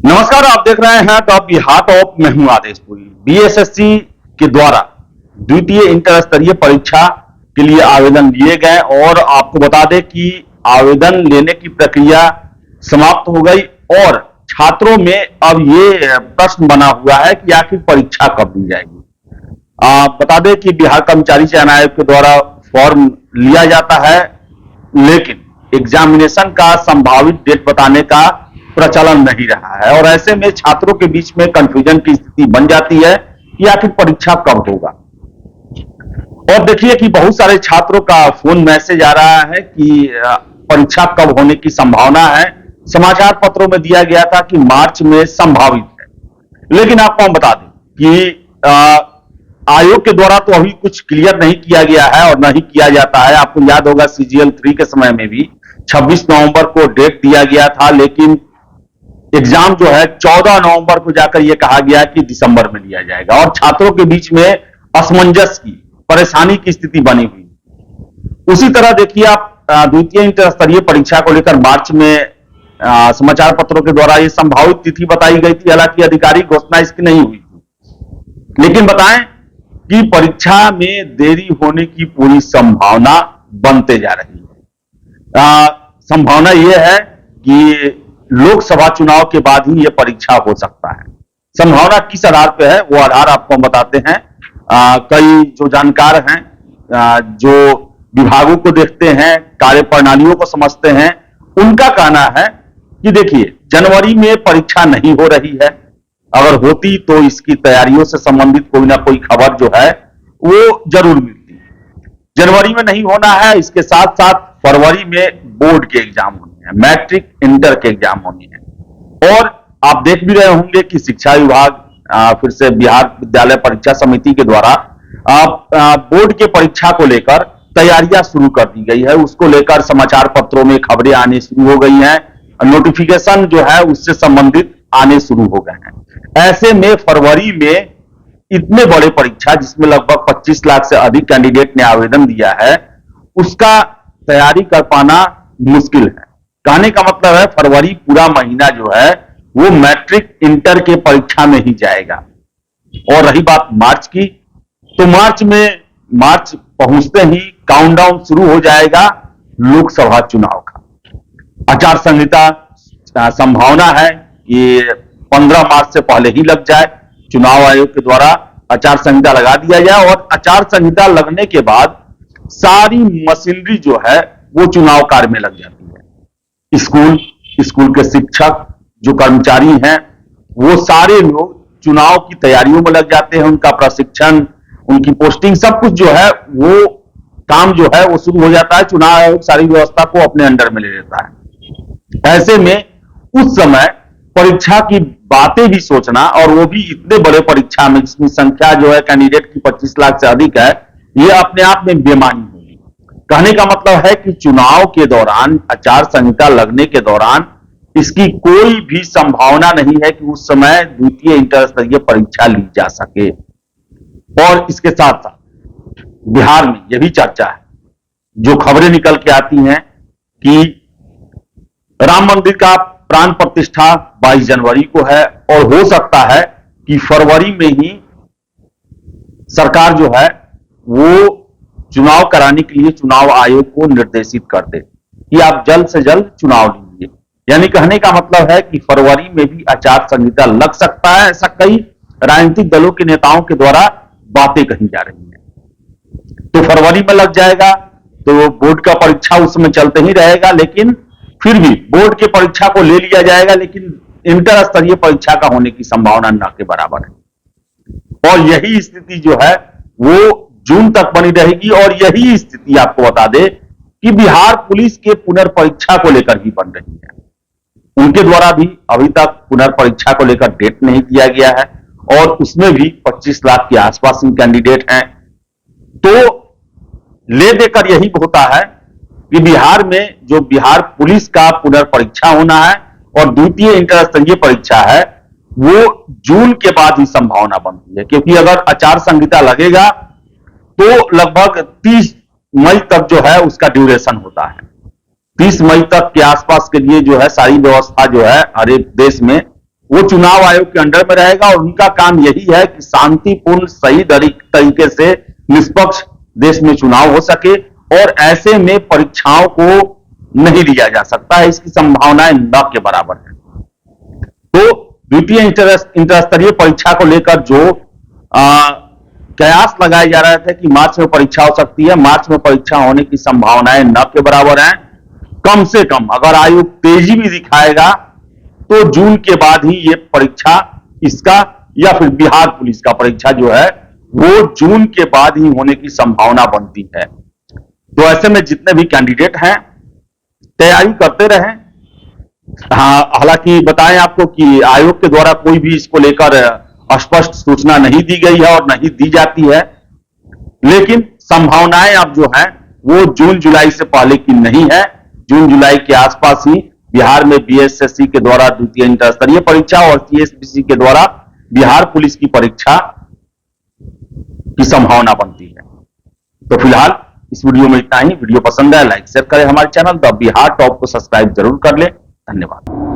नमस्कार, आप देख रहे हैं टॉप बिहार टॉप। मैं हूं आदेशपुरी। बीएसएससी के द्वारा द्वितीय इंटर स्तरीय परीक्षा के लिए आवेदन लिए गए और आपको बता दें कि आवेदन लेने की प्रक्रिया समाप्त हो गई और छात्रों में अब ये प्रश्न बना हुआ है कि आखिर परीक्षा कब ली जाएगी। बता दें कि बिहार कर्मचारी चयन आयोग के द्वारा फॉर्म लिया जाता है, लेकिन एग्जामिनेशन का संभावित डेट बताने का प्रचलन नहीं रहा है और ऐसे में छात्रों के बीच में कंफ्यूजन की स्थिति बन जाती है कि आखिर परीक्षा कब होगा। और देखिए कि बहुत सारे छात्रों का फोन मैसेज आ रहा है कि परीक्षा कब होने की संभावना है। समाचार पत्रों में दिया गया था कि मार्च में संभावित है, लेकिन आपको हम बता दें कि आयोग के द्वारा तो अभी कुछ क्लियर नहीं किया गया है और नहीं किया जाता है। आपको याद होगा CGL 3 के समय में भी 26 नवंबर को डेट दिया गया था, लेकिन एग्जाम जो है 14 नवंबर को जाकर यह कहा गया कि दिसंबर में लिया जाएगा और छात्रों के बीच में असमंजस की परेशानी की स्थिति बनी हुई। उसी तरह देखिए आप द्वितीय इंटर स्तरीय परीक्षा को लेकर मार्च में समाचार पत्रों के द्वारा यह संभावित तिथि बताई गई थी, हालांकि आधिकारिक घोषणा इसकी नहीं हुई थी। लेकिन बताएं कि परीक्षा में देरी होने की पूरी संभावना बनते जा रही है। संभावना यह है कि लोकसभा चुनाव के बाद ही यह परीक्षा हो सकता है। संभावना किस आधार पे है वो आधार आपको हम बताते हैं। कई जो जानकार हैं, जो विभागों को देखते हैं, कार्य प्रणालियों को समझते हैं, उनका कहना है कि देखिए जनवरी में परीक्षा नहीं हो रही है। अगर होती तो इसकी तैयारियों से संबंधित कोई ना कोई खबर जो है वो जरूर मिलती। जनवरी में नहीं होना है, इसके साथ साथ फरवरी में बोर्ड के एग्जाम होने हैं, मैट्रिक इंटर के एग्जाम होने हैं। और आप देख भी रहे होंगे कि शिक्षा विभाग फिर से बिहार विद्यालय परीक्षा समिति के द्वारा बोर्ड के परीक्षा को लेकर तैयारियां शुरू कर दी गई है। उसको लेकर समाचार पत्रों में खबरें आनी शुरू हो गई हैं, नोटिफिकेशन जो है उससे संबंधित आने शुरू हो गए हैं। ऐसे में फरवरी में इतने बड़े परीक्षा जिसमें लगभग 25 लाख से अधिक कैंडिडेट ने आवेदन दिया है, उसका तैयारी कर पाना मुश्किल है। कहने का मतलब है फरवरी पूरा महीना जो है वो मैट्रिक इंटर के परीक्षा में ही जाएगा। और रही बात मार्च की, तो मार्च पहुंचते ही काउंटडाउन शुरू हो जाएगा लोकसभा चुनाव का। आचार संहिता संभावना है कि 15 मार्च से पहले ही लग जाए। चुनाव आयोग के द्वारा आचार संहिता लगा दिया जाए और आचार संहिता लगने के बाद सारी मशीनरी जो है वो चुनाव कार्य में लग जाती है। स्कूल के शिक्षक जो कर्मचारी हैं वो सारे लोग चुनाव की तैयारियों में लग जाते हैं। उनका प्रशिक्षण, उनकी पोस्टिंग, सब कुछ जो है वो काम जो है वो शुरू हो जाता है। चुनाव आयोग सारी व्यवस्था को अपने अंडर में ले लेता है। ऐसे में उस समय परीक्षा की बातें भी सोचना, और वो भी इतने बड़े परीक्षा में जिसमें संख्या जो है कैंडिडेट की 25 लाख से अधिक है, ये अपने आप में बेमानी होगी। कहने का मतलब है कि चुनाव के दौरान, आचार संहिता लगने के दौरान इसकी कोई भी संभावना नहीं है कि उस समय द्वितीय इंटर स्तरीय परीक्षा ली जा सके। और इसके साथ साथ बिहार में यह भी चर्चा है, जो खबरें निकल के आती हैं कि राम मंदिर का प्राण प्रतिष्ठा 22 जनवरी को है और हो सकता है कि फरवरी में ही सरकार जो है वो चुनाव कराने के लिए चुनाव आयोग को निर्देशित कर दे कि आप जल्द से जल्द चुनाव लीजिए। यानी कहने का मतलब है कि फरवरी में भी आचार संहिता लग सकता है। ऐसा कई राजनीतिक दलों के नेताओं के द्वारा बातें कही जा रही हैं। तो फरवरी में लग जाएगा तो बोर्ड का परीक्षा उसमें चलते ही रहेगा, लेकिन फिर भी बोर्ड के परीक्षा को ले लिया जाएगा, लेकिन इंटर स्तरीय परीक्षा का होने की संभावना न के बराबर है। और यही स्थिति जो है वो जून तक बनी रहेगी। और यही स्थिति आपको बता दे कि बिहार पुलिस के पुनर्परीक्षा को लेकर भी बन रही है। उनके द्वारा भी अभी तक पुनर्परीक्षा को लेकर डेट नहीं दिया गया है और उसमें भी 25 लाख के आसपास कैंडिडेट हैं। तो ले देकर यही होता है कि बिहार में जो बिहार पुलिस का पुनर्परीक्षा होना है और द्वितीय इंटर स्तरीय परीक्षा है वो जून के बाद ही संभावना बनती है, क्योंकि अगर आचार संहिता लगेगा तो लगभग 30 मई तक जो है उसका ड्यूरेशन होता है। 30 मई तक के आसपास के लिए जो है सारी व्यवस्था जो है हर एक देश में वो चुनाव आयोग के अंडर में रहेगा और उनका काम यही है कि शांतिपूर्ण सही तरीके से निष्पक्ष देश में चुनाव हो सके, और ऐसे में परीक्षाओं को नहीं लिया जा सकता है, इसकी संभावनाएं न के बराबर है। तो द्वितीय इंटर स्तरीय परीक्षा को लेकर जो कयास लगाए जा रहे थे कि मार्च में परीक्षा हो सकती है, मार्च में परीक्षा होने की संभावनाएं न के बराबर हैं। कम से कम अगर आयोग तेजी भी दिखाएगा तो जून के बाद ही ये परीक्षा इसका या फिर बिहार पुलिस का परीक्षा जो है वो जून के बाद ही होने की संभावना बनती है। तो ऐसे में जितने भी कैंडिडेट हैं तैयारी करते रहें। हाँ, हालांकि बताएं आपको कि आयोग के द्वारा कोई भी इसको लेकर स्पष्ट सूचना नहीं दी गई है और नहीं दी जाती है, लेकिन संभावनाएं अब जो है वो जून जुलाई से पहले की नहीं है। जून जुलाई के आसपास ही बिहार में बीएसएससी के द्वारा द्वितीय इंटर स्तरीय परीक्षा और सीएसबीसी के द्वारा बिहार पुलिस की परीक्षा की संभावना बनती है। तो फिलहाल इस वीडियो में इतना ही। वीडियो पसंद है लाइक शेयर करें, हमारे चैनल द बिहार टॉप को सब्सक्राइब जरूर कर ले। धन्यवाद।